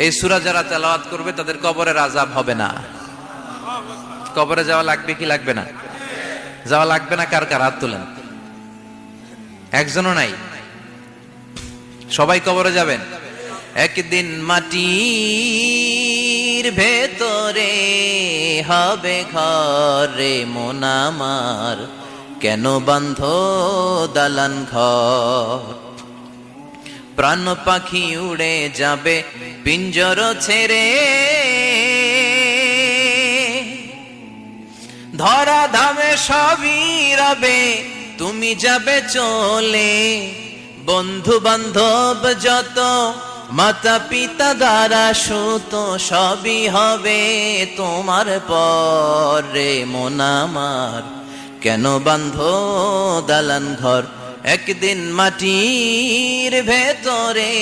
এই সূরা যারা তেলাওয়াত করবে তাদের কবরের আযাব হবে না। কবরে যাওয়া লাগবে কি লাগবে না? যাওয়া লাগবে না। কার কার হাত তোলেন? একজনও নাই। সবাই কবরে যাবেন। একদিন মাটির ভেতরে হবে ঘরে মন আমার, কেন বান্ধ দালান ঘর? প্রাণ পাখি উড়ে যাবে পিঞ্জর ছেড়ে, ধরা ধামে সবই রবে তুমি যাবে চলে। বন্ধু বান্ধব যত মাতা পিতা দ্বারা সুত সবই হবে তোমার পরে মন আমার, কেন বান্ধ দালান ঘর? একদিন মাটির ভেতরে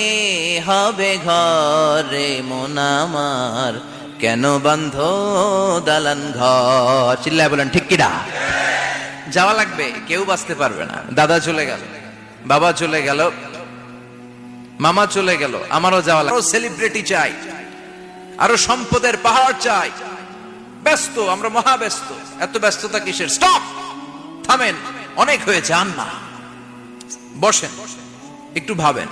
হবে ঘরে মন আমার, কেন বান্ধ দালান ঘর? চিল্লায় বলেন ঠিক কিনা? যাওয়া লাগবে, কেউ বাঁচতে পারবে না। দাদা চলে গেল, বাবা চলে গেল, মামা চলে গেল, আমারও যাওয়া লাগবে। আরো সেলিব্রিটি চাই, আরো সম্পদের পাহাড় চাই। ব্যস্ত, আমরা মহা ব্যস্ত। এত ব্যস্ততা কিসের? স্টপ, থামেন, অনেক হয়েছে, আন না, বসেন, একটু ভাবেন।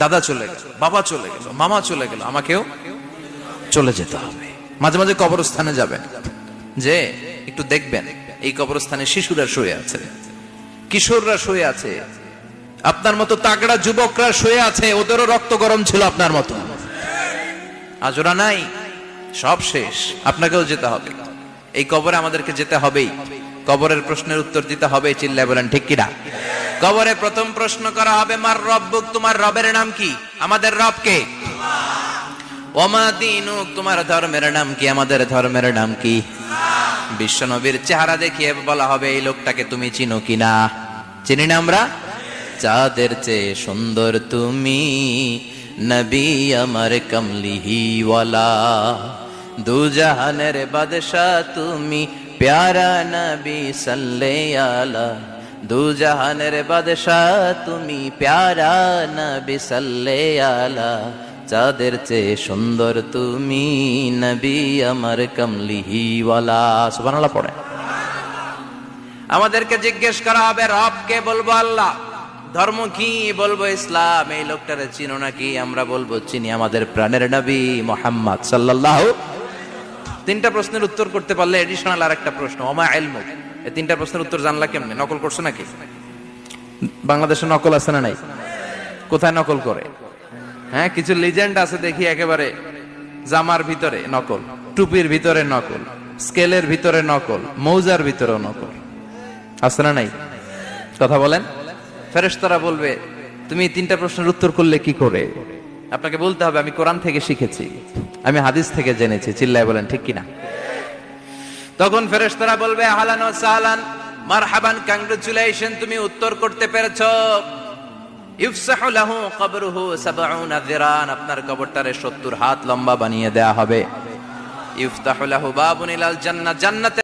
দাদা চলে গেল, বাবা চলে গেল, মামা চলে গেল, আমাকেও চলে যেতে হবে। মাঝে মাঝে কবরস্থানে যাবেন, যে একটু দেখবেন এই কবরস্থানে শিশুরা শুয়ে আছে, কিশোররা শুয়ে আছে, আপনার মতো তাগড়া যুবকরা শুয়ে আছে, ওদেরও রক্ত গরম ছিল আপনার মতো। আজ ওরা নাই, সব শেষ। আপনাকেও যেতে হবে, এই কবরে আমাদেরকে যেতে হবেই। কবরের প্রশ্নের উত্তর দিতে হবে। চিল্লায় বলেন ঠিক কিনা? কবরে প্রথম প্রশ্ন করা হবে, মার রব্বুক, তোমার রবের নাম কি? আমাদের রব কে? ওমা দীনুক, তোমার ধর্মের নাম কি? আমাদের ধর্মের নাম কি? বিশ্বনবীর চেহারা দেখিয়ে বলা হবে, এই লোকটাকে তুমি চিনো কিনা? চিনি না আমরা? চাঁদের চেয়ে সুন্দর তুমি, নবী আমার কমলিহিওয়ালা, দু জাহানের বাদশা তুমি, প্যারা নবী সাল্লাল্লাহু আলা, দু জাহানের বাদশা তুমি, প্যারা নবী সাল্লাল্লাহু আলা, চাঁদের চেয়ে সুন্দর তুমি, নবী আমার কমলিহিওয়ালা। সুবহানাল্লাহ পড়ে। আমাদেরকে জিজ্ঞেস করা হবে, রব কে? বলবো আল্লাহ। ধর্ম কি? বলবো ইসলাম। এই লোকটারে চিনো নাকি? আমরা বলবো চিনি, আমাদের প্রাণের নবী মুহাম্মদ সাল্লাল্লাহু। তিনটা প্রশ্নের উত্তর করতে পারলে এডিশনাল আরেকটা প্রশ্ন, ওমা ইলমুক। এই তিনটা প্রশ্নের উত্তর জানলা কেমনে? নকল করছো নাকি? বাংলাদেশে নকল আছে না নাই? কোথায় নকল করে? হ্যাঁ, কিছু লিজেন্ড আছে দেখি, একেবারে জামার ভিতরে নকল, টুপির ভিতরে নকল, স্কেলের ভিতরে নকল, মৌজার ভিতরেও নকল। আছে না নাই? কথা বলেন। ফেরেশতারা বলবে, তুমি তিনটা প্রশ্নের উত্তর করলে কি করে? আপনাকে বলতে হবে, আমি কোরআন থেকে শিখেছি, আমি হাদিস থেকে জেনেছি। চিল্লায় বলেন ঠিক কিনা? তখন ফেরেশতারা বলবে, আহলান ওয়া সাহলান, মারহাবান, কংগ্রাচুলেশন, তুমি উত্তর করতে পেরেছো। ইফসাহু লাহু কবরুহু ৭০ যিরান, আপনার কবরটারে ৭০ হাত লম্বা বানিয়ে দেয়া হবে। ইফতাহু লাহু বাবুন ইলাল জান্নাহ, জান্নাতে